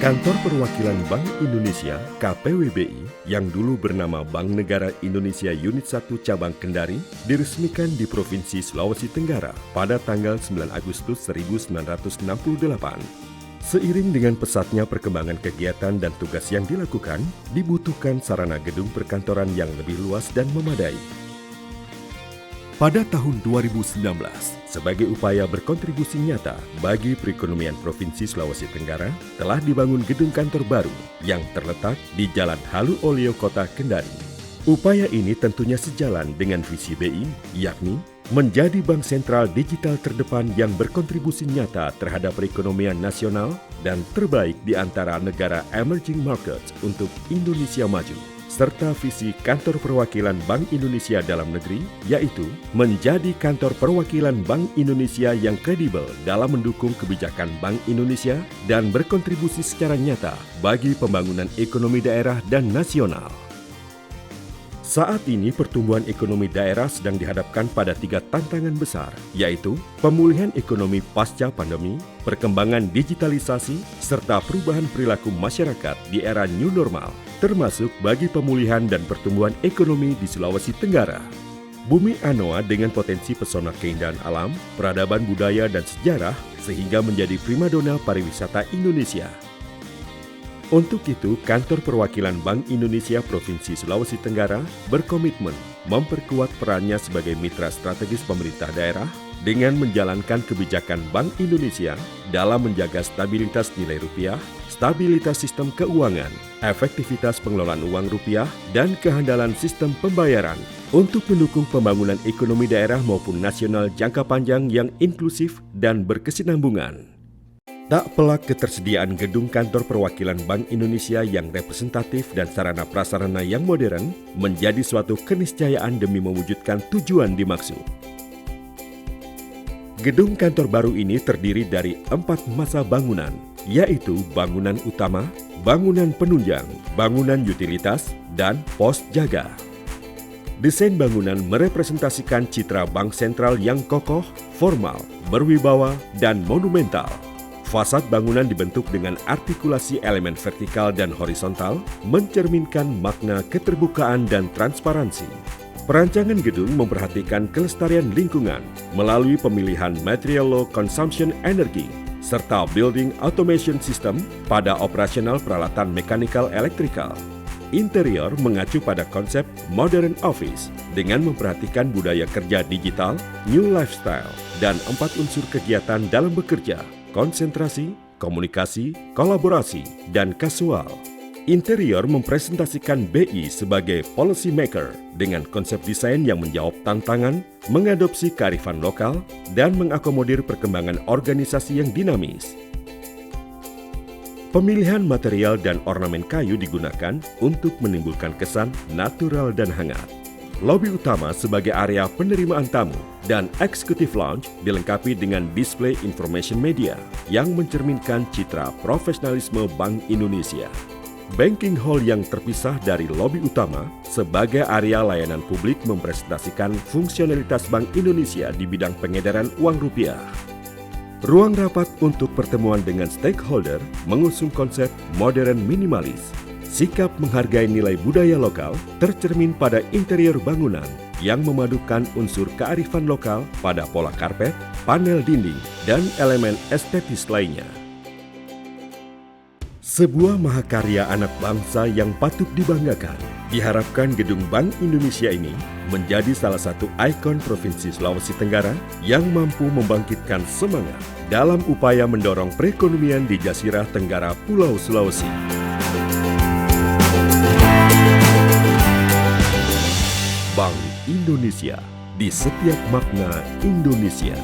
Kantor Perwakilan Bank Indonesia (KPWBI) yang dulu bernama Bank Negara Indonesia Unit 1 Cabang Kendari diresmikan di Provinsi Sulawesi Tenggara pada tanggal 9 Agustus 1968. Seiring dengan pesatnya perkembangan kegiatan dan tugas yang dilakukan, dibutuhkan sarana gedung perkantoran yang lebih luas dan memadai. Pada tahun 2019, sebagai upaya berkontribusi nyata bagi perekonomian Provinsi Sulawesi Tenggara, telah dibangun gedung kantor baru yang terletak di Jalan Halu Oleo Kota Kendari. Upaya ini tentunya sejalan dengan visi BI, yakni menjadi bank sentral digital terdepan yang berkontribusi nyata terhadap perekonomian nasional dan terbaik di antara negara emerging markets untuk Indonesia maju, serta visi Kantor Perwakilan Bank Indonesia dalam negeri, yaitu menjadi kantor perwakilan Bank Indonesia yang kredibel dalam mendukung kebijakan Bank Indonesia dan berkontribusi secara nyata bagi pembangunan ekonomi daerah dan nasional. Saat ini pertumbuhan ekonomi daerah sedang dihadapkan pada 3 tantangan besar, yaitu pemulihan ekonomi pasca pandemi, perkembangan digitalisasi, serta perubahan perilaku masyarakat di era new normal, termasuk bagi pemulihan dan pertumbuhan ekonomi di Sulawesi Tenggara. Bumi Anoa dengan potensi pesona keindahan alam, peradaban budaya dan sejarah sehingga menjadi primadona pariwisata Indonesia. Untuk itu, Kantor Perwakilan Bank Indonesia Provinsi Sulawesi Tenggara berkomitmen memperkuat perannya sebagai mitra strategis pemerintah daerah dengan menjalankan kebijakan Bank Indonesia dalam menjaga stabilitas nilai rupiah, stabilitas sistem keuangan, efektivitas pengelolaan uang rupiah, dan kehandalan sistem pembayaran untuk mendukung pembangunan ekonomi daerah maupun nasional jangka panjang yang inklusif dan berkesinambungan. Tak pelak ketersediaan gedung kantor perwakilan Bank Indonesia yang representatif dan sarana prasarana yang modern menjadi suatu keniscayaan demi mewujudkan tujuan dimaksud. Gedung kantor baru ini terdiri dari 4 masa bangunan, yaitu bangunan utama, bangunan penunjang, bangunan utilitas, dan pos jaga. Desain bangunan merepresentasikan citra bank sentral yang kokoh, formal, berwibawa, dan monumental. Fasad bangunan dibentuk dengan artikulasi elemen vertikal dan horizontal, mencerminkan makna keterbukaan dan transparansi. Perancangan gedung memperhatikan kelestarian lingkungan melalui pemilihan material low consumption energy, serta building automation system pada operasional peralatan mekanikal elektrikal. Interior mengacu pada konsep modern office dengan memperhatikan budaya kerja digital, new lifestyle, dan 4 unsur kegiatan dalam bekerja: konsentrasi, komunikasi, kolaborasi, dan kasual. Interior mempresentasikan BI sebagai policy maker dengan konsep desain yang menjawab tantangan, mengadopsi kearifan lokal, dan mengakomodir perkembangan organisasi yang dinamis. Pemilihan material dan ornamen kayu digunakan untuk menimbulkan kesan natural dan hangat. Lobi utama sebagai area penerimaan tamu dan Executive Lounge dilengkapi dengan display information media yang mencerminkan citra profesionalisme Bank Indonesia. Banking Hall yang terpisah dari lobi utama sebagai area layanan publik mempresentasikan fungsionalitas Bank Indonesia di bidang pengedaran uang rupiah. Ruang rapat untuk pertemuan dengan stakeholder mengusung konsep modern minimalis. Sikap menghargai nilai budaya lokal tercermin pada interior bangunan yang memadukan unsur kearifan lokal pada pola karpet, panel dinding, dan elemen estetis lainnya. Sebuah mahakarya anak bangsa yang patut dibanggakan. Diharapkan gedung Bank Indonesia ini menjadi salah satu ikon Provinsi Sulawesi Tenggara yang mampu membangkitkan semangat dalam upaya mendorong perekonomian di Jazirah Tenggara Pulau Sulawesi. Bank Indonesia, di setiap makna Indonesia.